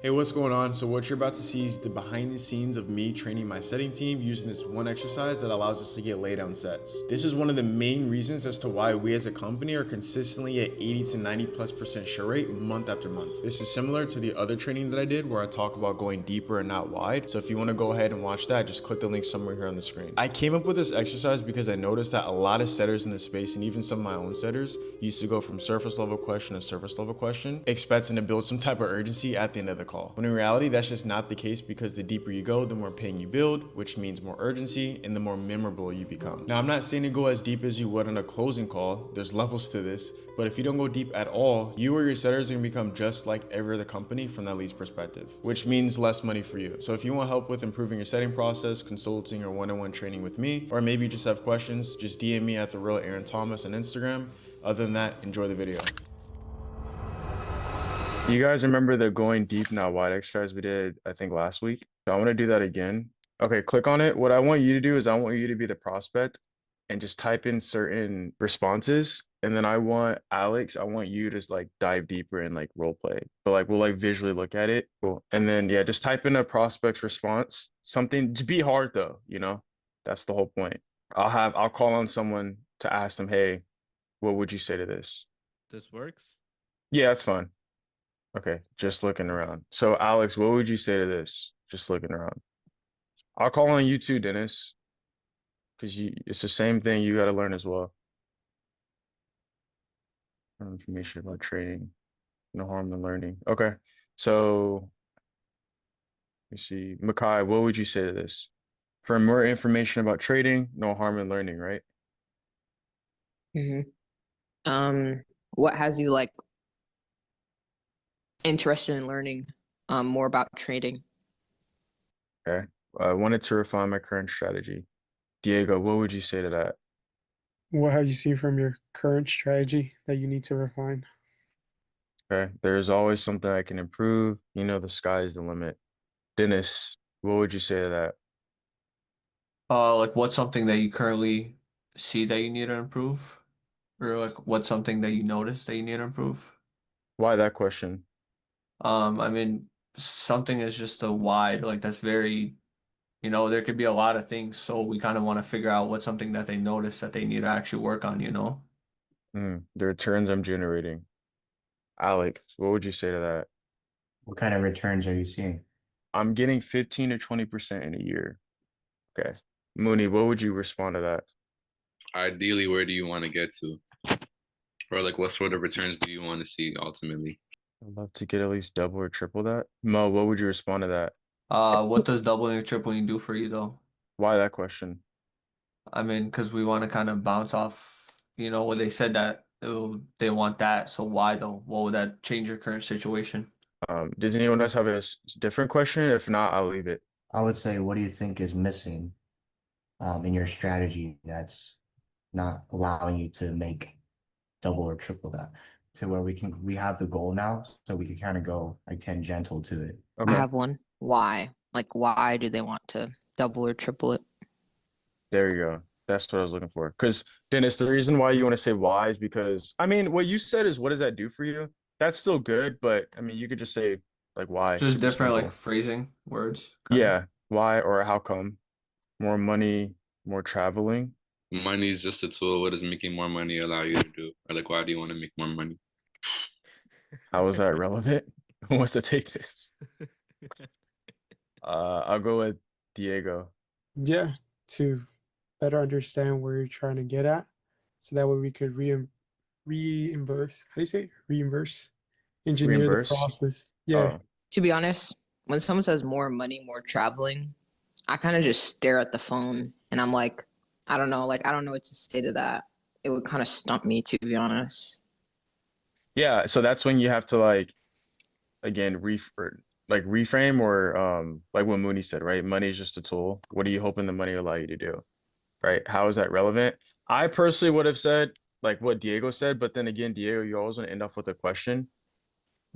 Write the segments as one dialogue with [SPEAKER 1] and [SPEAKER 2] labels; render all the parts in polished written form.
[SPEAKER 1] Hey, what's going on? So what you're about to see is the behind the scenes of me training my setting team using this one exercise that allows us to get lay down sets. This is one of the main reasons as to why we as a company are consistently at 80 to 90+% sure rate month after month. This is similar to the other training that I did where I talk about going deeper and not wide. So if you want to go ahead and watch that, just click the link somewhere here on the screen. I came up with this exercise because I noticed that a lot of setters in the space and even some of my own setters used to go from surface level question to surface level question, expecting to build some type of urgency at the end of the call. When in reality, that's just not the case because the deeper you go, the more pain you build, which means more urgency and the more memorable you become. Now, I'm not saying to go as deep as you would on a closing call. There's levels to this, but if you don't go deep at all, you or your setters are gonna become just like every other company from that lead's perspective, which means less money for you. So if you want help with improving your setting process, consulting, or one-on-one training with me, or maybe you just have questions, just DM me at @TheRealAaronThomas on Instagram. Other than that, enjoy the video.
[SPEAKER 2] You guys remember the going deep, not wide exercise we did, I think last week? So I want to do that again. Okay, click on it. What I want you to do is I want you to be the prospect and just type in certain responses. And then I want Alex, I want you to just like dive deeper and like role play. But like we'll like visually look at it. Cool. And then yeah, just type in a prospect's response. Something to be hard though, you know? That's the whole point. I'll call on someone to ask them, hey, what would you say to this?
[SPEAKER 3] This works.
[SPEAKER 2] Yeah, that's fine. Okay, just looking around. So Alex, what would you say to this? Just looking around. I'll call on you too, Dennis, because it's the same thing you got to learn as well. Information about trading, no harm in learning. Okay, so let me see. Makai, what would you say to this? For more information about trading, no harm in learning, right?
[SPEAKER 4] hmm what has you like interested in learning more about trading?
[SPEAKER 2] Okay. I wanted to refine my current strategy. Diego, what would you say to that?
[SPEAKER 5] What have you seen from your current strategy that you need to refine?
[SPEAKER 2] Okay. There's always something I can improve. You know, the sky is the limit. Dennis, what would you say to that?
[SPEAKER 3] Like what's something that you currently see that you need to improve? Or like what's something that you notice that you need to improve?
[SPEAKER 2] Why that question?
[SPEAKER 3] I mean, something is just a wide, like that's very, there could be a lot of things. So we kind of want to figure out what's something that they notice that they need to actually work on, you know?
[SPEAKER 2] The returns I'm generating. Alex, what would you say to that?
[SPEAKER 6] What kind of returns are you seeing?
[SPEAKER 2] I'm getting 15 to 20% in a year. Okay. Mooney, what would you respond to that?
[SPEAKER 7] Ideally, where do you want to get to? Or like what sort of returns do you want to see ultimately?
[SPEAKER 2] I'd love to get at least double or triple that. Mo, what would you respond to that?
[SPEAKER 3] What does doubling or tripling do for you though?
[SPEAKER 2] Why that question?
[SPEAKER 3] I mean, because we want to kind of bounce off, what they said that they want that. So why though? What would that change your current situation?
[SPEAKER 2] Does anyone else have a different question? If not, I'll leave it.
[SPEAKER 6] I would say, what do you think is missing in your strategy that's not allowing you to make double or triple that to where we have the goal now, so we can kind of go like tangential to it.
[SPEAKER 4] I
[SPEAKER 2] Okay,
[SPEAKER 4] have one. Why? Like, why do they want to double or triple it?
[SPEAKER 2] there you go. That's what I was looking for. Because Dennis, the reason why you want to say why is because I mean, what you said is what does that do for you? That's still good, but I mean, you could just say like why,
[SPEAKER 3] Just
[SPEAKER 2] super
[SPEAKER 3] different like
[SPEAKER 2] simple.
[SPEAKER 3] phrasing words, kind of.
[SPEAKER 2] Yeah, why or how come? More money, more traveling.
[SPEAKER 7] Money is just a tool. What does making more money allow you to do? Or like why do you want to make more money?
[SPEAKER 2] How is that relevant? Who wants to take this? I'll go with Diego.
[SPEAKER 5] Yeah, to better understand where you're trying to get at, so that way we could reimburse. How do you say it? Reimburse? Engineer the
[SPEAKER 2] Reimburse.
[SPEAKER 5] process. Yeah.
[SPEAKER 2] Oh,
[SPEAKER 4] To be honest, when someone says more money, more traveling, I kind of just stare at the phone and I'm like, I don't know, like I don't know what to say to that. It would kind of stump me, to be honest.
[SPEAKER 2] yeah. So that's when you have to like again like reframe or like what Mooney said, right? Money is just a tool. What are you hoping the money will allow you to do? Right? How is that relevant? I personally would have said like what Diego said, but then again, Diego, you always want to end off with a question,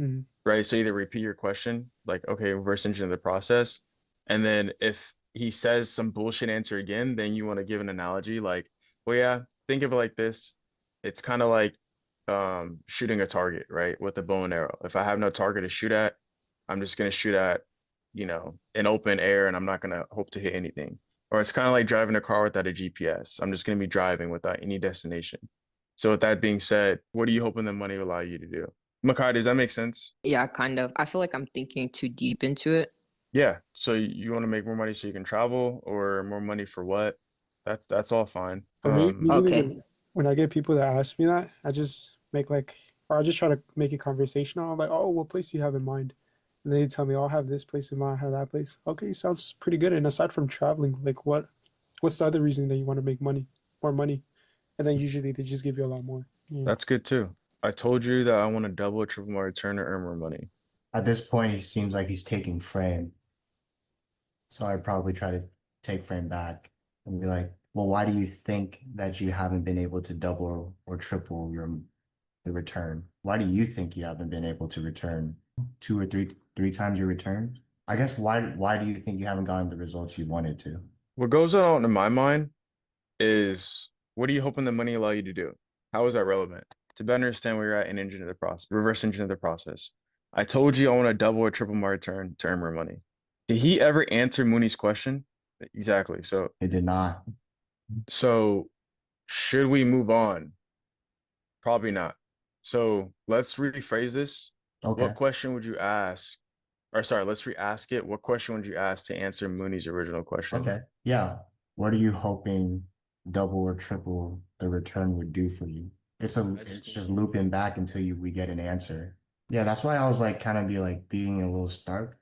[SPEAKER 5] Mhm.
[SPEAKER 2] right? So either repeat your question, like okay, reverse engineer the process, and then if he says some bullshit answer again, then you want to give an analogy like, well, yeah, think of it like this. It's kind of like shooting a target, right? With a bow and arrow. If I have no target to shoot at, I'm just gonna shoot at, you know, an open air and I'm not gonna hope to hit anything. Or it's kind of like driving a car without a GPS. I'm just gonna be driving without any destination. So with that being said, what are you hoping the money will allow you to do? Makai, does that make sense?
[SPEAKER 4] Yeah, kind of. I feel like I'm thinking too deep into it.
[SPEAKER 2] Yeah. So you want to make more money so you can travel, or more money for what? That's all fine.
[SPEAKER 5] For me, usually
[SPEAKER 4] Okay.
[SPEAKER 5] when I get people that ask me that, I just make like, or I just try to make it conversational. I'm like, oh, what place do you have in mind? And they tell me, oh, I have this place in mind, I have that place. Okay, sounds pretty good. And aside from traveling, like what's the other reason that you want to make money, more money? And then usually they just give you a lot more. Yeah.
[SPEAKER 2] That's good too. I told you that I want to double or triple my return to earn more money.
[SPEAKER 6] At this point, he seems like he's taking frame. So I'd probably try to take frame back and be like, well, why do you think that you haven't been able to double or triple the return? Why do you think you haven't been able to return two or three times your return? I guess why do you think you haven't gotten the results you wanted to?
[SPEAKER 2] What goes on in my mind is, what are you hoping the money allow you to do? How is that relevant? To better understand where you're at and engine of the process, reverse engineer the process. I told you I want to double or triple my return to earn more money. Did he ever answer Mooney's question? Exactly.
[SPEAKER 6] It did not.
[SPEAKER 2] So should we move on? Probably not. So let's rephrase this.
[SPEAKER 6] Okay.
[SPEAKER 2] What question would you ask? Or sorry, let's re-ask it. What question would you ask to answer Mooney's original question?
[SPEAKER 6] Okay. Yeah. What are you hoping double or triple the return would do for you? It's just looping back until we get an answer. Yeah, that's why I was like kind of being a little stark.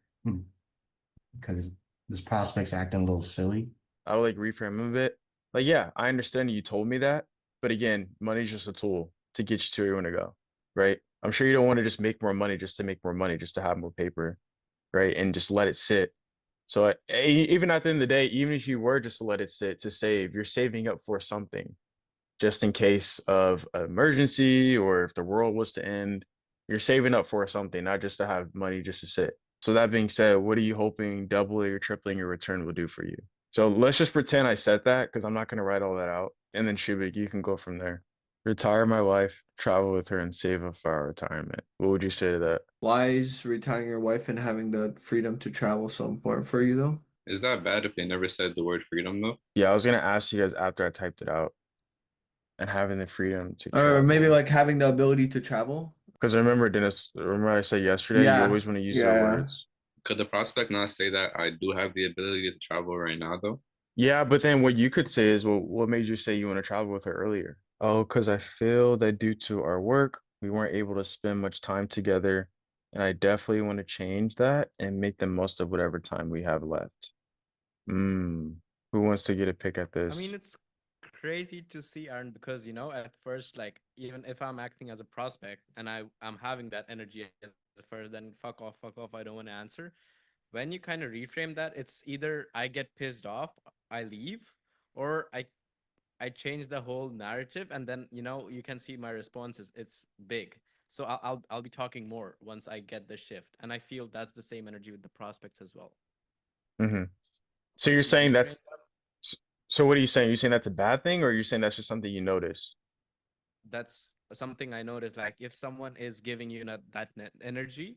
[SPEAKER 6] Because this prospect's acting a little silly.
[SPEAKER 2] I would like reframe a bit. Like, yeah, I understand you told me that, but again, money's just a tool to get you to where you want to go, right? I'm sure you don't want to just make more money just to make more money, just to have more paper, right? And just let it sit. So even at the end of the day, even if you were just to let it sit to save, you're saving up for something, just in case of emergency or if the world was to end. You're saving up for something, not just to have money just to sit. So that being said, what are you hoping doubling or tripling your return will do for you? So let's just pretend I said that, because I'm not going to write all that out. And then Shubik, you can go from there. Retire my wife, travel with her, and save up for our retirement. What would you say to that?
[SPEAKER 3] Why is retiring your wife and having the freedom to travel so important for you though?
[SPEAKER 7] Is that bad if they never said the word freedom though?
[SPEAKER 2] Yeah, I was going to ask you guys after I typed it out. And having the freedom to
[SPEAKER 3] Or maybe
[SPEAKER 2] travel.
[SPEAKER 3] like having the ability to travel?
[SPEAKER 2] Because I remember, Dennis, remember I said yesterday, you
[SPEAKER 3] Yeah,
[SPEAKER 2] always want to use
[SPEAKER 3] yeah.
[SPEAKER 2] the words.
[SPEAKER 7] Could the prospect not say that I do have the ability to travel right now though?
[SPEAKER 2] Yeah, but then what you could say is, well, what made you say you want to travel with her earlier? Oh, because I feel that due to our work, we weren't able to spend much time together. And I definitely want to change that and make the most of whatever time we have left. Who wants to get a pick at
[SPEAKER 8] I
[SPEAKER 2] this?
[SPEAKER 8] mean, it's crazy to see, Aaron, because at first, like, even if I'm acting as a prospect and I'm having that energy at first, then fuck off, I don't want to answer. When you kind of reframe that, it's either I get pissed off, I leave, or I change the whole narrative, and then you can see my responses. It's big. So I'll be talking more once I get the shift, and I feel that's the same energy with the prospects as well.
[SPEAKER 2] Mm-hmm. So
[SPEAKER 8] Once
[SPEAKER 2] you're
[SPEAKER 8] we
[SPEAKER 2] saying
[SPEAKER 8] reframe
[SPEAKER 2] that's so what are you saying? Are you saying that's a bad thing, or are you saying that's just something you notice?
[SPEAKER 8] that's something I noticed. Like if someone is giving you that energy,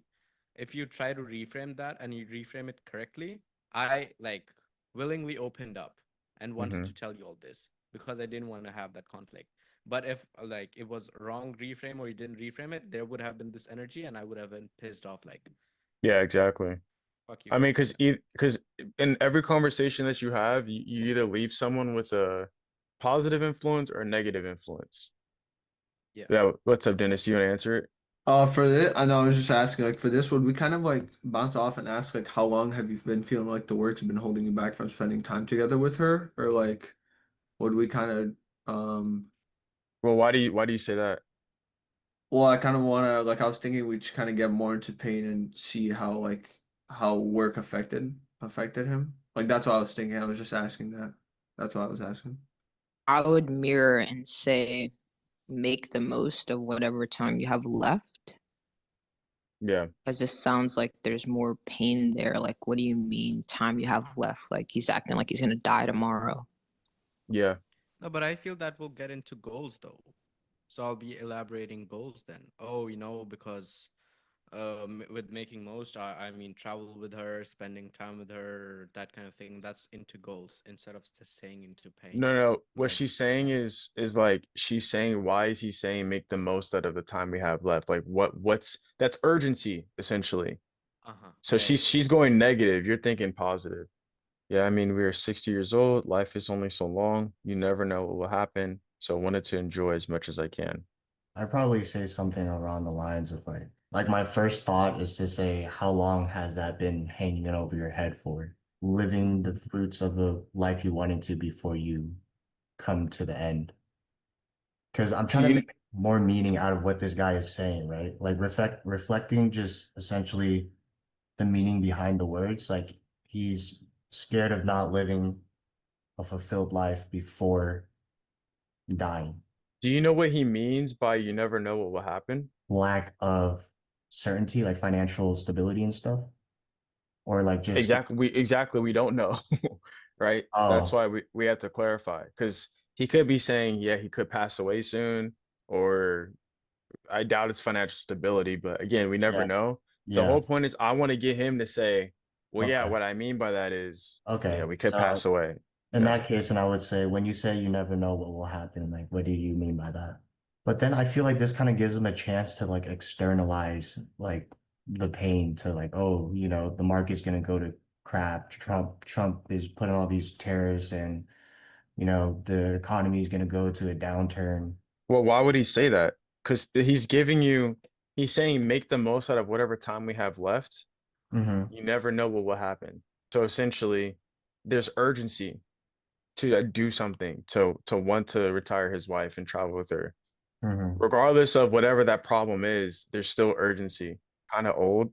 [SPEAKER 8] if you try to reframe that and you reframe it correctly, I like willingly opened up and wanted to tell you all this because I didn't want to have that conflict. But if like it was wrong reframe or you didn't reframe it, there would have been this energy and I would have been pissed off like,
[SPEAKER 2] Yeah, exactly.
[SPEAKER 8] fuck you
[SPEAKER 2] I mean,
[SPEAKER 8] guys.
[SPEAKER 2] because in every conversation that you have, you either leave someone with a positive influence or a negative influence.
[SPEAKER 8] Yeah.
[SPEAKER 2] Yeah, what's up, Dennis? You want to answer it?
[SPEAKER 3] For this, I know I was just asking, like, for this, would we kind of like bounce off and ask, like, how long have you been feeling like the work's been holding you back from spending time together with her? Or like, would we kind of,
[SPEAKER 2] Well, why do you say that?
[SPEAKER 3] well, I kind of want to, like, I was thinking we just kind of get more into pain and see how, like, how work affected him. Like, that's what I was thinking. I was just asking that. That's what I was asking.
[SPEAKER 4] I would mirror and say, make the most of whatever time you have left.
[SPEAKER 2] Yeah.
[SPEAKER 4] Because this sounds like there's more pain there. Like, what do you mean, time you have left? Like, he's acting like he's gonna die tomorrow.
[SPEAKER 2] Yeah.
[SPEAKER 8] No, but I feel that we'll get into goals though. So I'll be elaborating goals then. Oh, because with making most, I mean travel with her, spending time with her, that kind of thing. That's into goals instead of just staying into pain.
[SPEAKER 2] No, what
[SPEAKER 8] Like,
[SPEAKER 2] she's saying
[SPEAKER 8] yeah.
[SPEAKER 2] is like she's saying why is he saying make the most out of the time we have left? Like what's that's urgency essentially.
[SPEAKER 8] Uh-huh.
[SPEAKER 2] So
[SPEAKER 8] Yeah, yeah,
[SPEAKER 2] she's going negative. You're thinking positive. Yeah, I mean we are 60 years old. Life is only so long. You never know what will happen. So I wanted to enjoy as much as I can.
[SPEAKER 6] I'd probably say something around the lines of like my first thought is to say, how long has that been hanging over your head for? Living the fruits of the life you wanted to before you come to the end. Because I'm
[SPEAKER 2] Do
[SPEAKER 6] trying to
[SPEAKER 2] you
[SPEAKER 6] make more meaning out of what this guy is saying, right? Like reflecting just essentially the meaning behind the words. Like he's scared of not living a fulfilled life before dying.
[SPEAKER 2] do you know what he means by you never know what will happen?
[SPEAKER 6] Lack of certainty, like financial stability and stuff, or like just
[SPEAKER 2] Exactly we don't know. Right? That's
[SPEAKER 6] oh
[SPEAKER 2] why we have to clarify because he could be saying, yeah, he could pass away soon, or I doubt it's financial stability, but again, we never
[SPEAKER 6] yeah
[SPEAKER 2] know. The
[SPEAKER 6] yeah
[SPEAKER 2] whole point is I want to get him to say, well, yeah,
[SPEAKER 6] okay
[SPEAKER 2] what I mean by that is,
[SPEAKER 6] okay
[SPEAKER 2] we could
[SPEAKER 6] so
[SPEAKER 2] pass away.
[SPEAKER 6] in
[SPEAKER 2] Yeah.
[SPEAKER 6] that case, and I would say when you say you never know what will happen, like what do you mean by that? But then I feel like this kind of gives them a chance to like externalize like the pain to like, oh, the market's gonna go to crap. Trump is putting all these tariffs and the economy is gonna go to a downturn.
[SPEAKER 2] Well, why would he say that? Because he's saying make the most out of whatever time we have left.
[SPEAKER 6] Hmm.
[SPEAKER 2] You never know what will happen. So essentially, there's urgency to do something, to want to retire his wife and travel with her.
[SPEAKER 6] Hmm.
[SPEAKER 2] Regardless of whatever that problem is, there's still urgency. Kind of old,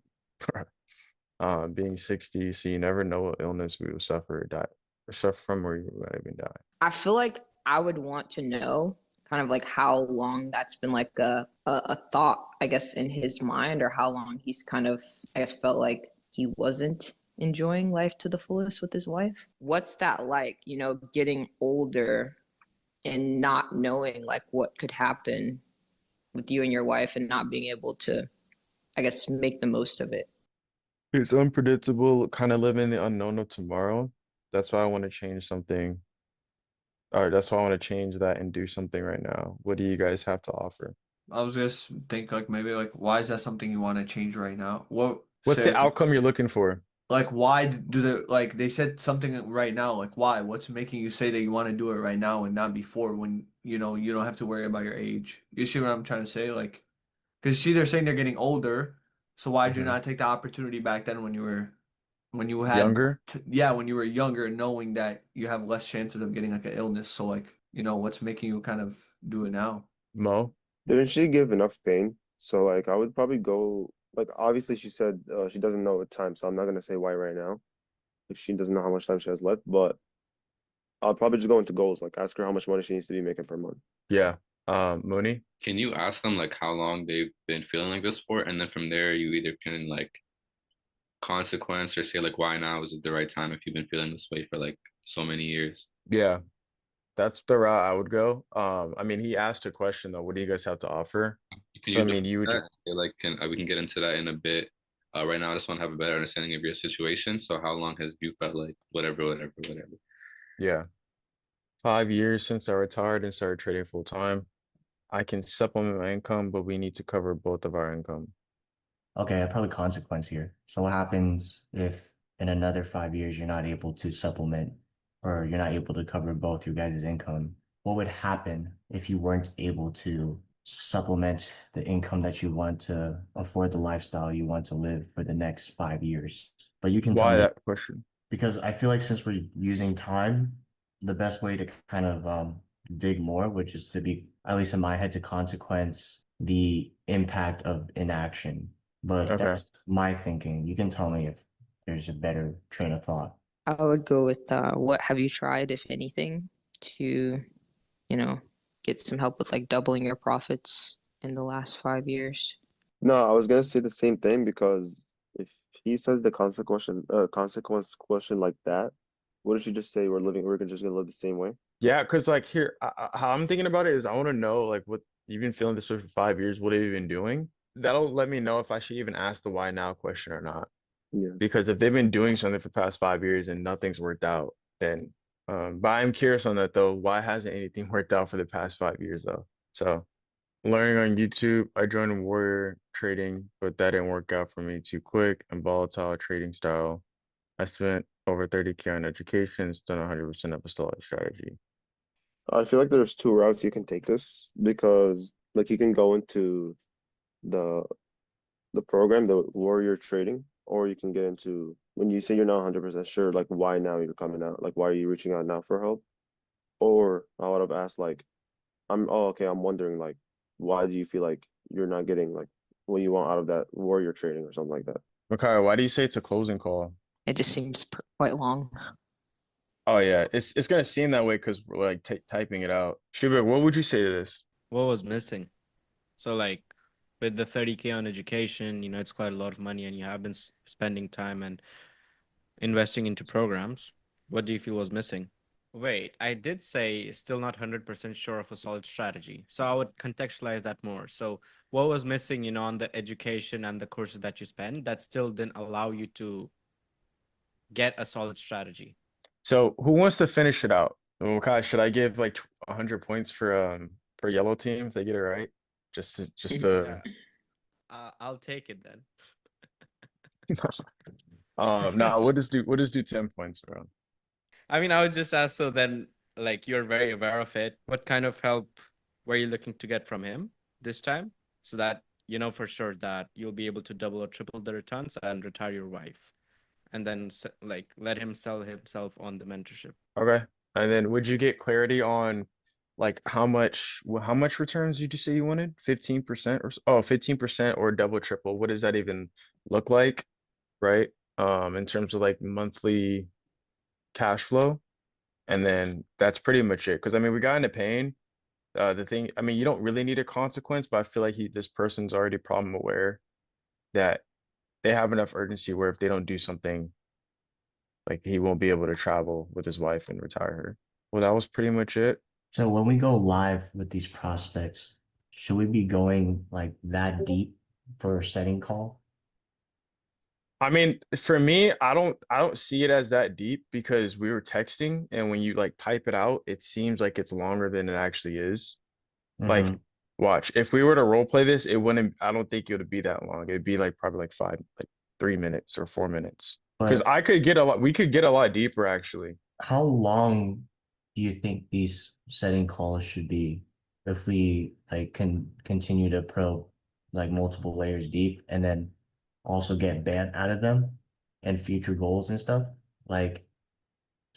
[SPEAKER 2] being 60, so you never know what illness we will suffer or die, or suffer from, or you might even die.
[SPEAKER 4] I feel like I would want to know kind of like how long that's been like a thought, I guess, in his mind, or how long he's kind of, I guess, felt like he wasn't enjoying life to the fullest with his wife. What's that like, getting older and not knowing like what could happen with you and your wife and not being able to, I guess, make the most of it?
[SPEAKER 2] It's unpredictable, kind of living the unknown of tomorrow. That's why I want to change something. Or that's why I want to change that and do something right now. What do you guys have to offer?
[SPEAKER 3] I was just think like maybe like why is that something you want to change right now? What
[SPEAKER 2] What's
[SPEAKER 3] say
[SPEAKER 2] the outcome you're looking for?
[SPEAKER 3] like why do they like they said something right now, like why? What's making you say that you want to do it right now and not before when you don't have to worry about your age? You see what I'm trying to say? Like because see they're saying they're getting older, so why'd you
[SPEAKER 2] Mhm.
[SPEAKER 3] not take the opportunity back then when you had
[SPEAKER 2] Younger?
[SPEAKER 3] yeah, when you were younger, knowing that you have less chances of getting like an illness, so like what's making you kind of do it now?
[SPEAKER 2] Mo?
[SPEAKER 9] Didn't she give enough pain? So like I would probably go like obviously she said she doesn't know what time, so I'm not gonna say why right now. Like she doesn't know how much time she has left, but I'll probably just go into goals, like ask her how much money she needs to be making per month.
[SPEAKER 2] Yeah. Mooney?
[SPEAKER 7] Can you ask them like how long they've been feeling like this for? And then from there, you either can like consequence or say like why now is it the right time if you've been feeling this way for like so many years.
[SPEAKER 2] Yeah, that's the route I would go. I mean, he asked a question though. What do you guys have to offer?
[SPEAKER 7] Can
[SPEAKER 2] So
[SPEAKER 7] you
[SPEAKER 2] I
[SPEAKER 7] do
[SPEAKER 2] mean, you would
[SPEAKER 7] that? Say, like can we can get into that in a bit. Right now, I just want to have a better understanding of your situation. So how long has you felt like whatever?
[SPEAKER 2] yeah, 5 years since I retired and started trading full time. I can supplement my income, but we need to cover both of our income.
[SPEAKER 6] Okay, probably consequence here. So what happens if in another 5 years you're not able to supplement or you're not able to cover both your guys' income? What would happen if you weren't able to supplement the income that you want to afford the lifestyle you want to live for the next 5 years? But you can tell
[SPEAKER 2] Why
[SPEAKER 6] me
[SPEAKER 2] that question?
[SPEAKER 6] because I feel like since we're using time, the best way to kind of dig more, which is to be, at least in my head, to consequence the impact of inaction. But
[SPEAKER 2] Okay.
[SPEAKER 6] that's my thinking. You can tell me if there's a better train of thought.
[SPEAKER 4] I would go with what have you tried, if anything, to, you know, get some help with like doubling your profits in the last 5 years?
[SPEAKER 9] No, I was gonna say the same thing because if he says the consequence question like that, wouldn't you just say we're just gonna live the same way?
[SPEAKER 2] Yeah, because like here, how I'm thinking about it is I want to know like what you've been feeling this way for 5 years. What have you been doing? that'll let me know if I should even ask the why now question or not.
[SPEAKER 9] Yeah.
[SPEAKER 2] Because if they've been doing something for the past 5 years and nothing's worked out, then but I'm curious on that though. Why hasn't anything worked out for the past 5 years though? So learning on YouTube, I joined Warrior Trading, but that didn't work out for me. Too quick and volatile trading style. I spent over 30K on education, still 100% up a solid strategy.
[SPEAKER 9] I feel like there's two routes you can take this because like you can go into the the program, the warrior trading, or you can get into when you say you're not 100% sure, like why now you're coming out, like why are you reaching out now for help? Or I would have asked like, I'm wondering like why do you feel like you're not getting like what you want out of that warrior trading or something like that?
[SPEAKER 2] Makai, why do you say it's a closing call?
[SPEAKER 4] It just seems quite long.
[SPEAKER 2] Oh yeah, it's gonna seem that way because we're like typing it out. Shubik, what would you say to this?
[SPEAKER 8] What was missing? So like with the 30K on education, you know, it's quite a lot of money and you have been spending time and investing into programs. What do you feel was missing? Wait, I did say still not 100% sure of a solid strategy. So I would contextualize that more. So what was missing, you know, on the education and the courses that you spend that still didn't allow you to get a solid strategy?
[SPEAKER 2] So who wants to finish it out? Makai, should I give like 100 points for yellow team if they get it right? Just to
[SPEAKER 8] I'll take it then.
[SPEAKER 2] no, we'll just do 10 points, bro.
[SPEAKER 8] I mean, I would just ask, so then, like, you're very aware of it. What kind of help were you looking to get from him this time? So that you know for sure that you'll be able to double or triple the returns and retire your wife. And then, like, let him sell himself on the mentorship.
[SPEAKER 2] Okay. And then would you get clarity on like how much returns did you say you wanted? 15% or 15% or double triple. What does that even look like? Right? In terms of like monthly cash flow. And then that's pretty much it. Because I mean, we got into pain. The thing, I mean, you don't really need a consequence, but I feel like this person's already problem aware that they have enough urgency where if they don't do something, like he won't be able to travel with his wife and retire her. Well, that was pretty much it.
[SPEAKER 6] So when we go live with these prospects, should we be going like that deep for a setting call?
[SPEAKER 2] I mean, for me, I don't see it as that deep because we were texting and when you like type it out, it seems like it's longer than it actually is. Like,
[SPEAKER 6] Mhm.
[SPEAKER 2] watch, if we were to role play this, I don't think it would be that long. It'd be like probably like 3 minutes or 4 minutes. Because
[SPEAKER 6] But
[SPEAKER 2] we could get a lot deeper actually.
[SPEAKER 6] how long do you think these setting calls should be if we like can continue to probe like multiple layers deep and then also get banned out of them and future goals and stuff? Like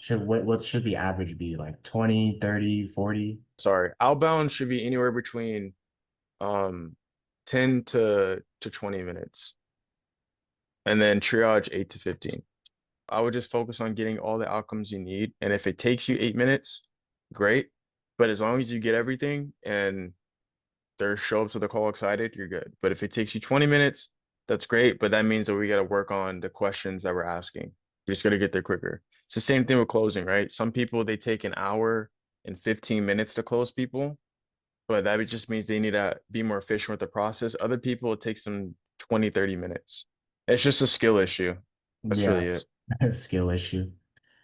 [SPEAKER 6] what should the average be? Like 20, 30, 40?
[SPEAKER 2] Sorry, outbound should be anywhere between 10 to 20 minutes. And then triage 8 to 15. I would just focus on getting all the outcomes you need. And if it takes you 8 minutes, great. But as long as you get everything and they show up to the call excited, you're good. But if it takes you 20 minutes, that's great. But that means that we got to work on the questions that we're asking. We just got to get there quicker. It's the same thing with closing, right? Some people, they take an hour and 15 minutes to close people, but that just means they need to be more efficient with the process. Other people, it takes them 20, 30 minutes. It's just a skill issue. That's really
[SPEAKER 6] Yeah,
[SPEAKER 2] it.
[SPEAKER 6] skill issue.